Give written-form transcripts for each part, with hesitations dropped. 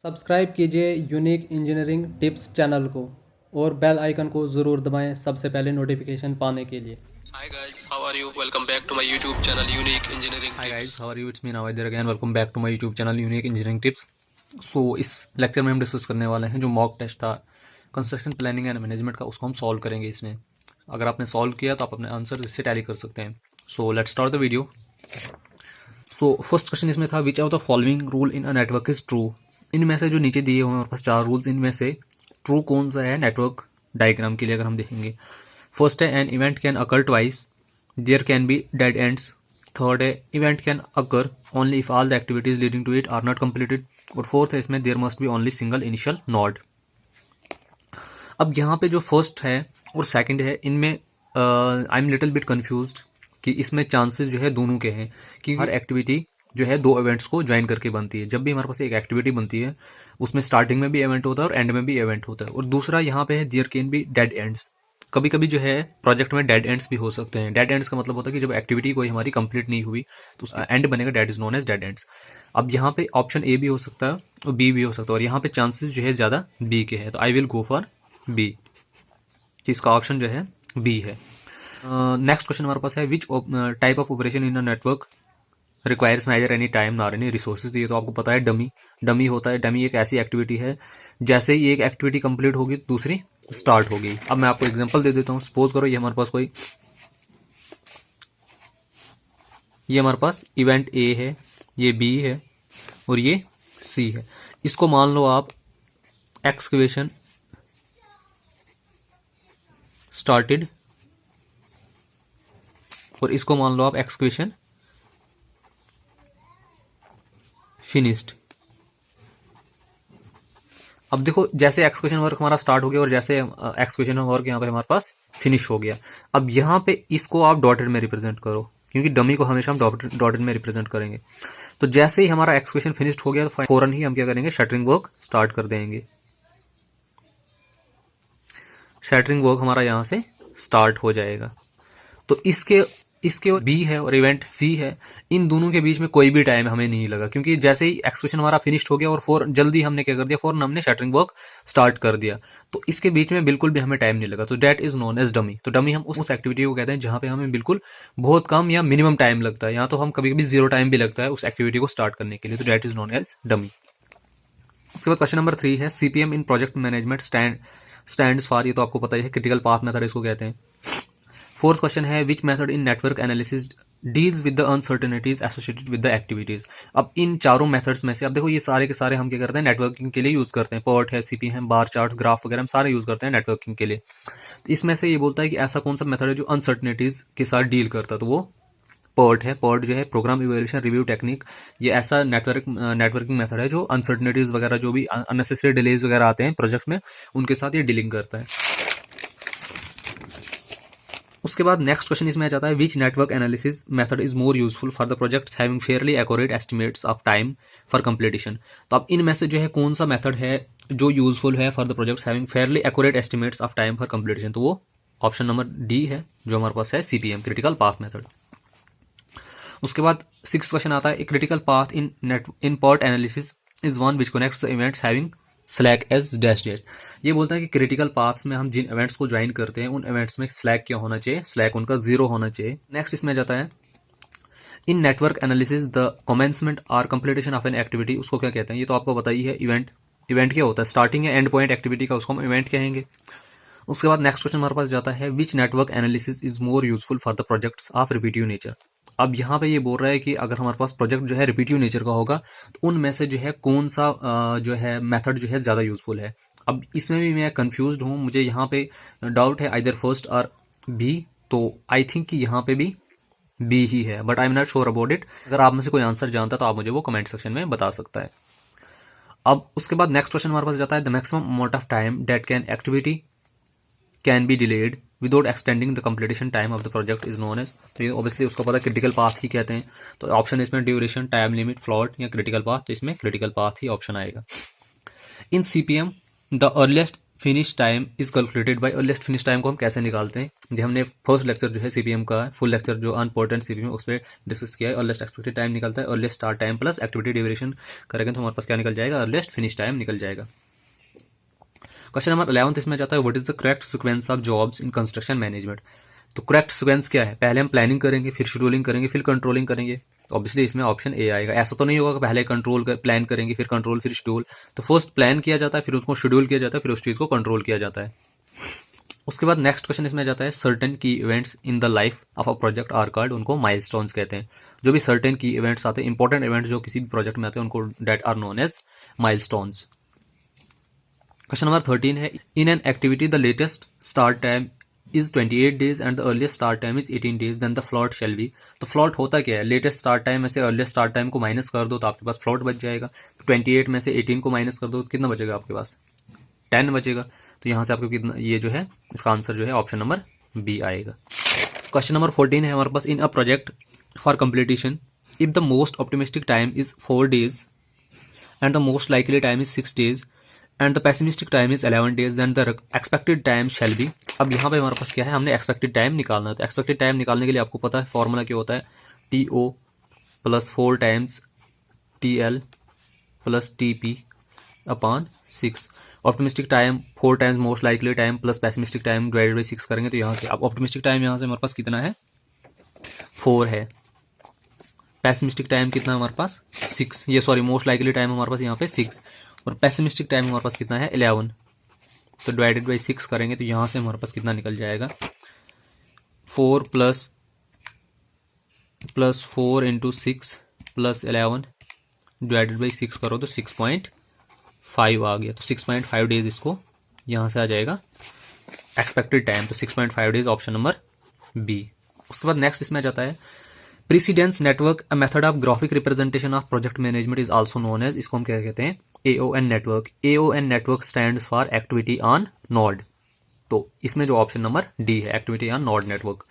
Subscribe कीजिए unique engineering tips channel को और बेल आइकन को ज़रूर दबाएं सबसे पहले नोटिफिकेशन पाने के लिए। Hi guys, how are you? Welcome back to my YouTube channel Unique Engineering Hi Tips. guys, how are you? It's me Nawad there again. Welcome back to my YouTube channel Unique Engineering Tips. इस lecture में हम discuss करने वाले हैं जो mock test था construction planning and management का, उसको हम सॉल्व करेंगे। इसमें अगर आपने सॉल्व किया तो आप अपने आंसर इससे टैली कर सकते हैं। So let's start the video. So first question इसमें था विच of the following rule in a network is true. इनमें से जो नीचे दिए हुए हमारे पास 4 रूल्स, इनमें से ट्रू कौन सा है नेटवर्क डायग्राम के लिए अगर हम देखेंगे। फर्स्ट है an event can occur twice, there can be dead ends. Third है event can occur only if all the activities leading to it are not completed. और फोर्थ है इसमें there must be only single initial node. अब यहाँ पे जो first है और सेकंड है, इनमें I am little bit confused कि इसमें चांसेस जो है दोनों के हैं कि हर एक्टिविटी जो है 2 इवेंट्स को ज्वाइन करके बनती है। जब भी हमारे पास एक एक्टिविटी बनती है उसमें स्टार्टिंग में भी इवेंट होता है और एंड में भी इवेंट होता है। और दूसरा यहाँ पे है there can be dead ends. कभी कभी जो है प्रोजेक्ट में डेड एंड्स भी हो सकते हैं। डेड एंड्स का मतलब होता है कि जब एक्टिविटी कोई हमारी कंप्लीट नहीं हुई तो उसका एंड बनेगा, that is known as dead ends. अब यहाँ पे ऑप्शन ए भी हो सकता है और बी भी हो सकता है, और यहाँ पे चांसेस जो है ज्यादा बी के हैं, तो I will go for B. इसका ऑप्शन जो है बी है। नेक्स्ट क्वेश्चन हमारे पास है which type of operation in a network requires neither any time nor any resources. ये तो आपको पता है डमी होता है। डमी एक ऐसी एक्टिविटी है जैसे ही एक एक्टिविटी कंप्लीट होगी दूसरी स्टार्ट होगी। अब मैं आपको एग्जांपल दे देता हूँ। सपोज करो ये हमारे पास इवेंट ए है, ये बी है और ये सी है। इसको मान लो आप एक्सकवेशन स्टार्टेड और इसको मान लो आप एक्सकवेशन फिनिश्ड। अब देखो जैसे एक्सक्वेशन वर्क हमारा स्टार्ट हो गया और जैसे एक्सक्वेशन वर्क यहाँ पे हमारे पास फिनिश हो गया। अब यहाँ पे इसको आप डॉटेड में रिप्रेजेंट करो, क्योंकि डमी को हमेशा हम डॉटेड में रिप्रेजेंट करेंगे। तो जैसे ही हमारा एक्सक्वेशन फिनिश्ड हो गया तो फौरन ही हम क्या करेंगे, शटरिंग वर्क स्टार्ट कर देंगे। शटरिंग वर्क हमारा यहाँ से स्टार्ट हो जाएगा। तो इसके बी है और इवेंट सी है, इन दोनों के बीच में कोई भी टाइम हमें नहीं लगा, क्योंकि जैसे ही एक्सक्वेशन हमारा फिनिश्ड हो गया और जल्दी हमने क्या कर दिया, फौरन हमने शटरिंग वर्क स्टार्ट कर दिया। तो इसके बीच में बिल्कुल भी हमें टाइम नहीं लगा। तो that is known as dummy. तो डमी हम उस एक्टिविटी को कहते हैं जहां पे हमें बिल्कुल बहुत कम या मिनिमम टाइम लगता है, या तो हम कभी कभी 0 टाइम भी लगता है उस एक्टिविटी को स्टार्ट करने के लिए। तो that is known as dummy. उसके बाद क्वेश्चन नंबर 3 है CPM in project management stands for. ये तो आपको पता ही है, क्रिटिकल पाथ मेथड इसको कहते हैं। फोर्थ क्वेश्चन है which method in network analysis deals with the uncertainties associated with the activities. अब इन चारों मेथड्स में से, अब देखो ये सारे के सारे हम क्या करते हैं, नेटवर्किंग के लिए यूज करते हैं। पर्ट है, सीपी है, बार चार्ट्स, ग्राफ वगैरह हम सारे यूज करते हैं नेटवर्किंग के लिए। तो इसमें से ये बोलता है कि ऐसा कौन सा मेथड है जो अनसर्टेनिटीज के साथ डील करता है, तो वो पर्ट है। पर्ट जो है प्रोग्राम इवैल्यूएशन रिव्यू टेक्निक, ये ऐसा नेटवर्किंग मेथड है जो अनसर्टेनिटीज वगैरह, जो भी अननेसेसरी डिलेज वगैरह आते हैं प्रोजेक्ट में, उनके साथ ये डीलिंग करता है। उसके बाद नेक्स्ट क्वेश्चन इसमें आ जाता है which network analysis method is more useful for the projects having fairly accurate estimates of time for completion. तो अब इनमें से जो है कौन सा मेथड है जो यूजफुल है for the projects having fairly accurate estimates of time for completion, तो वो ऑप्शन नंबर डी है जो हमारे पास है सीपीएम, क्रिटिकल पाथ मेथड। उसके बाद 6th क्वेश्चन आता है critical path in PERT analysis is one which connects the events having slack as dash dash. ये बोलता है कि क्रिटिकल पाथ्स में हम जिन इवेंट्स को ज्वाइन करते हैं उन इवेंट्स में स्लैक क्या होना चाहिए, स्लैक उनका 0 होना चाहिए। नेक्स्ट इसमें जाता है इन नेटवर्क एनालिसिस द कमेंसमेंट और कंप्लीटेशन ऑफ एन एक्टिविटी, उसको क्या कहते हैं, ये तो आपको पता ही है। इवेंट क्या होता है, स्टार्टिंग या एंड पॉइंट एक्टिविटी का, उसको हम इवेंट कहेंगे। उसके बाद नेक्स्ट क्वेश्चन हमारे पास जाता है which network analysis is more useful for the projects of repetitive nature. अब यहाँ पे ये बोल रहा है कि अगर हमारे पास प्रोजेक्ट जो है रिपीटिव नेचर का होगा तो उनमें से जो है कौन सा जो है मेथड जो है ज्यादा यूजफुल है। अब इसमें भी मैं कंफ्यूज्ड हूँ, मुझे यहाँ पे डाउट है आइदर फर्स्ट और बी, तो आई थिंक कि यहाँ पे भी बी ही है, but I am not sure about it. अगर आप में से कोई आंसर जानता है तो आप मुझे वो कमेंट सेक्शन में बता सकता है। अब उसके बाद नेक्स्ट क्वेश्चन हमारे पास जाता है the maximum amount of time that can activity can be delayed without extending the completion time of the project is known as. तो ये ऑब्वियसली उसको पता है क्रिटिकल पाथ ही कहते हैं। तो ऑप्शन इसमें ड्यूरेशन, टाइम लिमिट, फ्लॉट या क्रिटिकल पाथ, तो इसमें क्रिटिकल पाथ ही ऑप्शन आएगा। In CPM the earliest finish time is calculated by earliest finish time को हम कैसे निकालते हैं, ये हमने फर्स्ट लेक्चर जो है सीपीएम का फुल लेक्चर जो अनइम्पोर्टेंट सीपीएम उस पर डिस्कस किया है। अर्लीस्ट एक्सपेक्टेड टाइम निकलता है, earliest start time plus activity duration करेंगे तो हमारे पास क्या निकल जाएगा, अर्लीस्ट फिनिश टाइम निकल जाएगा। क्वेश्चन नंबर 11 इसमें जाता है what is the correct sequence of jobs in construction management. तो करेक्ट सीक्वेंस क्या है, पहले हम प्लानिंग करेंगे, फिर शेड्यूलिंग करेंगे, फिर कंट्रोलिंग करेंगे। ऑब्वियसली इसमें ऑप्शन ए आएगा। ऐसा तो नहीं होगा कि पहले प्लान करेंगे फिर कंट्रोल फिर शेड्यूल। तो फर्स्ट प्लान किया जाता है, फिर उसको शेड्यूल किया जाता है, फिर उस चीज को कंट्रोल किया जाता है। उसके बाद नेक्स्ट क्वेश्चन इसमें जाता है सर्टेन की events in the life of a project are called, उनको माइलस्टोन्स कहते हैं। जो भी सर्टेन की इवेंट्स आते हैं, इंपॉर्टेंट इवेंट्स जो किसी भी प्रोजेक्ट में आते हैं, उनको date are known as milestones. Question number 13 है in an activity the latest start time is 28 days and the earliest start time is 18 days then the float shall be। तो float होता क्या है, लेटेस्ट स्टार्ट टाइम में से earliest start time को minus कर दो तो आपके पास फ्लॉट बच जाएगा। 28 में से 18 को माइनस कर दो तो कितना बचेगा आपके पास, 10 बचेगा। तो यहां से आपको कितना, ये जो है इसका आंसर जो है ऑप्शन नंबर बी आएगा। क्वेश्चन नंबर 14 है हमारे पास in a project for completion if the most optimistic time is 4 days and the most likely time is 6 days and the pessimistic time is 11 days then the expected time shall be. अब यहाँ पे हमारे पास क्या है, हमने expected time निकालना है। तो एक्सपेक्टेड टाइम निकालने के लिए आपको पता है फॉर्मूला क्या होता है, TO plus 4 times TL plus TP upon 6। Optimistic time 4 times most likely time plus pessimistic time divided by 6 करेंगे तो यहाँ से अब ऑप्टिमिस्टिक टाइम यहाँ से हमारे पास कितना है, 4 है। पेसिमिस्टिक टाइम कितना हमारे पास 6, ये सॉरी मोस्ट लाइकली टाइम हमारे पास यहाँ पे 6 और पेसिमिस्टिक टाइम हमारे पास कितना है 11। तो डिवाइडेड बाई 6 करेंगे तो यहां से हमारे पास कितना निकल जाएगा, 4 plus 4 into 6 plus 11 divided by 6 करो तो 6.5 आ गया। तो 6.5 डेज इसको यहां से आ जाएगा एक्सपेक्टेड टाइम। तो 6.5 डेज ऑप्शन नंबर बी। उसके बाद नेक्स्ट इसमें जाता है precedence network, a method of graphic representation of project management is also known as, इसको हम क्या कहते हैं, AON network. AON network stands for activity on node. तो इसमें जो ऑप्शन नंबर डी है, activity on node network.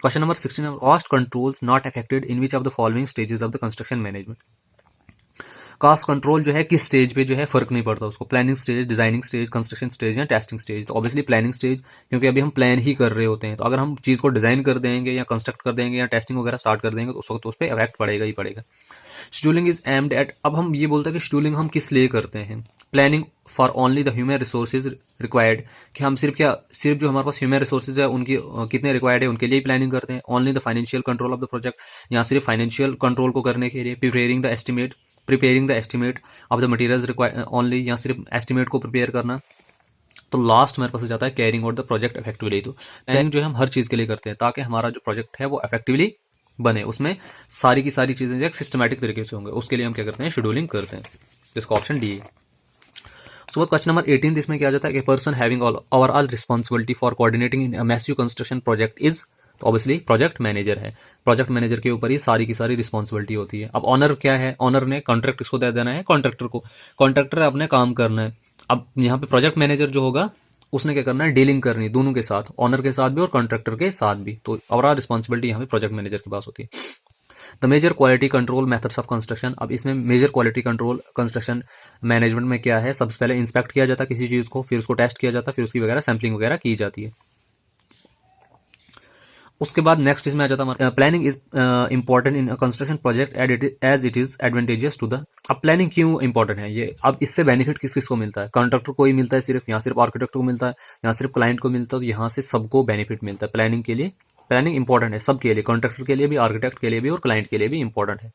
Question number 16 cost controls not affected in which of the following stages of the construction management. Cost control जो है किस stage पे जो है फर्क नहीं पड़ता उसको, planning stage, designing stage, construction stage या टेस्टिंग स्टेज। तो ऑब्वियसली प्लानिंग स्टेज, क्योंकि अभी हम प्लान ही कर रहे होते हैं। तो अगर हम चीज को डिजाइन कर देंगे या कंस्ट्रक्ट कर देंगे या टेस्टिंग वगैरह स्टार्ट कर देंगे तो उस वक्त उस पर इफेक्ट पड़ेगा ही पड़ेगा। शेड्यूलिंग इज एम्ड एट, अब हम ये बोलते हैं कि शेड्यूलिंग हम किस लिए करते हैं, planning for only the human resources required, कि हम सिर्फ जो हमारे पास ह्यूमन रिसोर्सेज है उनकी कितने रिक्वायर्ड है उनके लिए प्लानिंग करते हैं। Only the financial control of the project, यहाँ सिर्फ फाइनेंशियल कंट्रोल को करने के लिए। Preparing the estimate of the materials required only, यहाँ सिर्फ एस्टिमेट को प्रिपेयर करना। तो लास्ट मेरे पास जाता है carrying out the project effectively. तो प्लानिंग जो है हम हर चीज के लिए करते हैं ताकि हमारा जो प्रोजेक्ट है वो इफेक्टिवली बने, उसमें सारी की सारी चीजें एक सिस्टमैटिक तरीके से होंगे, उसके लिए हम क्या करते हैं, शेड्यूलिंग करते हैं। इसका ऑप्शन डी है। सो क्वेश्चन नंबर 18 इसमें क्या जाता है कि person having overall responsibility for coordinating in a massive construction project is, तो ऑब्वियसली प्रोजेक्ट मैनेजर है। प्रोजेक्ट मैनेजर के ऊपर ही सारी की सारी रिस्पांसिबिलिटी होती है। अब ऑनर क्या है, ऑनर ने कॉन्ट्रैक्ट किसको दे देना है, कॉन्ट्रैक्टर को। कॉन्ट्रैक्टर अपने काम करना है। अब यहाँ पे प्रोजेक्ट मैनेजर जो होगा उसने क्या करना है, डीलिंग करनी दोनों के साथ, ऑनर के साथ भी और कॉन्ट्रैक्टर के साथ भी। तो ओवरऑल रिस्पांसिबिलिटी यहाँ पे प्रोजेक्ट मैनेजर के पास होती है। The major quality control methods of construction, अब इसमें major quality control construction management में क्या है, सबसे पहले इंस्पेक्ट किया जाता है किसी चीज को, फिर उसको टेस्ट किया जाता है, फिर उसकी वगैरह सैंपलिंग वगैरह की जाती है। उसके बाद नेक्स्ट इसमें आ जाता है planning is important in construction project as it is advantageous to the. अब प्लानिंग क्यों इंपॉर्टेंट है ये, अब इससे बेनिफिट किस किस को मिलता है, कॉन्ट्रैक्टर को ही मिलता है सिर्फ, यहाँ सिर्फ आर्किटेक्ट को मिलता है, यहाँ सिर्फ क्लाइंट को मिलता है। तो यहाँ से सबको बेनिफिट मिलता है प्लानिंग के लिए। प्लानिंग इंपॉर्टेंट है सबके लिए, कॉन्ट्रैक्टर के लिए भी, आर्किटेक्ट के लिए भी और क्लाइंट के लिए भी इंपॉर्टेंट है।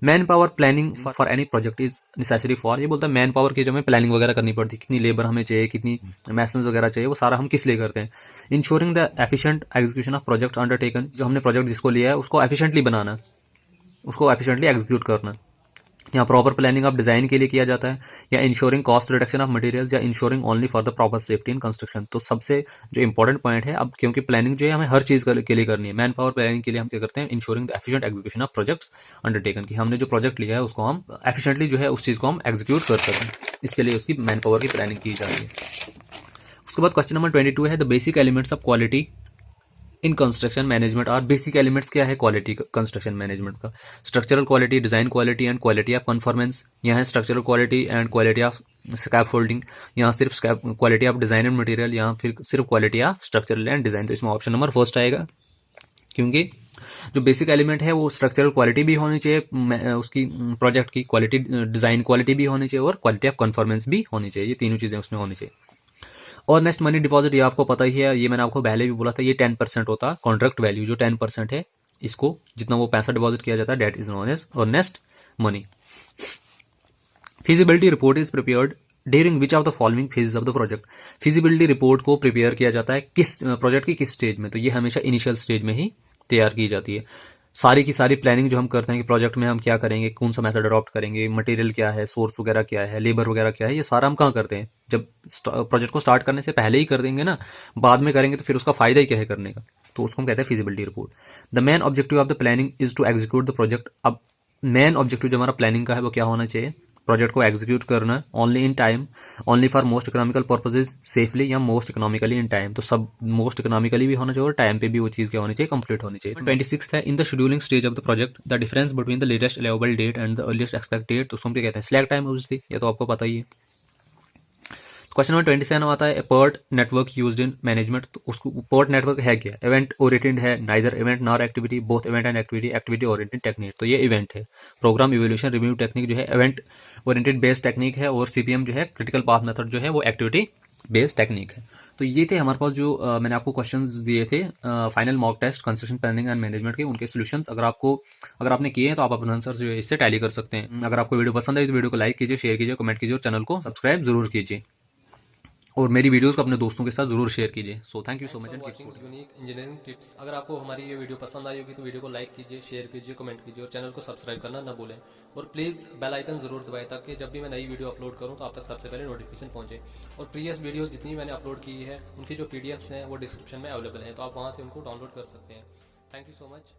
Man power planning for any project is necessary for, ये बोलता है मैन पावर की जो हमें प्लानिंग वगैरह करनी पड़ती है, कितनी लेबर हमें चाहिए, कितनी मैसन्स वगैरह चाहिए, वो सारा हम किस लिए करते हैं। Ensuring the efficient execution of project undertaken, जो हमने प्रोजेक्ट जिसको लिया है उसको एफिशिएंटली बनाना, उसको एफिशिएंटली एग्जीक्यूट करना। यहाँ प्रॉपर प्लानिंग ऑफ डिजाइन के लिए किया जाता है, या ensuring cost reduction of materials, या ensuring only for the proper safety in construction. तो सबसे जो इंपॉर्टेंट पॉइंट है, अब क्योंकि प्लानिंग जो है हमें हर चीज के लिए करनी है, मैन पावर प्लानिंग के लिए हम क्या करते हैं, ensuring the efficient execution of projects undertaken, कि हमने जो प्रोजेक्ट लिया है उसको हम एफिशिएंटली जो है उस चीज को हम एग्जीक्यूट कर सकें, इसके लिए उसकी मैन पावर की प्लानिंग की जा रही है। उसके बाद क्वेश्चन नंबर 22 है the basic elements of quality in construction management. और बेसिक एलिमेंट्स क्या है क्वालिटी कंस्ट्रक्शन मैनेजमेंट का, structural quality, design quality and quality of conformance. यहाँ है structural quality and quality of scaffolding, यहाँ सिर्फ स्कैप quality of design and material, यहाँ फिर सिर्फ quality of structural and design. तो इसमें ऑप्शन नंबर फर्स्ट आएगा, क्योंकि जो बेसिक एलिमेंट है वो स्ट्रक्चरल क्वालिटी भी होनी चाहिए, उसकी प्रोजेक्ट की क्वालिटी, डिजाइन क्वालिटी भी होनी चाहिए और क्वालिटी ऑफ कन्फॉर्मेंस भी होनी चाहिए। ये तीनों चीजें उसमें होनी चाहिए। और नेक्स्ट मनी डिपॉजिट, ये आपको पता ही है, ये मैंने आपको पहले भी बोला था, ये 10% होता है कॉन्ट्रैक्ट वैल्यू, जो 10% है इसको जितना वो पैसा डिपॉजिट किया जाता है डेट इज नोन एज। और next money. Feasibility report is prepared during which of the following phases of the project. Feasibility report को प्रिपेयर किया जाता है किस प्रोजेक्ट की किस स्टेज में, तो ये हमेशा इनिशियल स्टेज में ही तैयार की जाती है। सारी की सारी प्लानिंग जो हम करते हैं कि प्रोजेक्ट में हम क्या करेंगे, कौन सा मेथड अडॉप्ट करेंगे, मटेरियल क्या है, सोर्स वगैरह क्या है, लेबर वगैरह क्या है, ये सारा हम कहाँ करते हैं, जब प्रोजेक्ट को स्टार्ट करने से पहले ही कर देंगे ना, बाद में करेंगे तो फिर उसका फायदा ही क्या है करने का। तो उसको हम कहते हैं feasibility report. The main objective of the planning is to execute the project. अब मेन ऑब्जेक्टिव जो हमारा प्लानिंग का है वो क्या होना चाहिए, प्रोजेक्ट को एग्जीक्यूट करना only in time, only for most economical purposes safely, या मोस्ट इकोनॉमिकली इन टाइम। तो सब मोस्ट इकोनॉमिकली भी होना चाहिए और टाइम पे भी वो चीज क्या होनी चाहिए, कंप्लीट होनी चाहिए। 26 है, in the scheduling stage of the project the difference between the latest allowable date and the earliest expect date. तो उसको हम क्या कहते हैं, स्लैक टाइम ऑब्वियसली, ये तो आपको पता ही है। क्वेश्चन नंबर 27 आता है PERT network used in management. तो उसको पर्ट नेटवर्क है क्या, इवेंट ओरिएंटेड है, neither event nor activity, both event and activity, activity oriented technique. तो ये इवेंट है। प्रोग्राम इवोल्यूशन रिव्यू टेक्निक जो है इवेंट ओरिएंटेड बेस्ड टेक्निक है, और सीपीएम जो है क्रिटिकल पाथ मेथड जो है वो एक्टिविटी बेस्ड टेक्निक है। तो ये थे हमारे पास जो मैंने आपको क्वेश्चंस दिए थे final mock test construction planning and management के, उनके सॉल्यूशंस अगर आपने किए हैं तो आप अपना आंसर जो है इससे टैली कर सकते हैं। अगर आपको वीडियो पसंद आई तो वीडियो को लाइक कीजिए, शेयर कीजिए, कमेंट कीजिए और चैनल को सब्सक्राइब जरूर कीजिए, और मेरी वीडियोस को अपने दोस्तों के साथ जरूर शेयर कीजिए। So thank you so much and keep watching unique engineering tips. अगर आपको हमारी ये वीडियो पसंद आई होगी तो वीडियो को लाइक कीजिए, शेयर कीजिए, कमेंट कीजिए और चैनल को सब्सक्राइब करना ना भूलें। और प्लीज़ बेल आइकन जरूर दबाएं ताकि जब भी मैं नई वीडियो अपलोड करूं तो आप तक सबसे पहले नोटिफिकेशन पहुंचे। और प्रीवियस वीडियोस जितनी मैंने अपलोड की है उनकी जो पीडीएफ्स हैं वो डिस्क्रिप्शन में अवेलेबल हैं, तो आप वहां से उनको डाउनलोड कर सकते हैं। Thank you so much.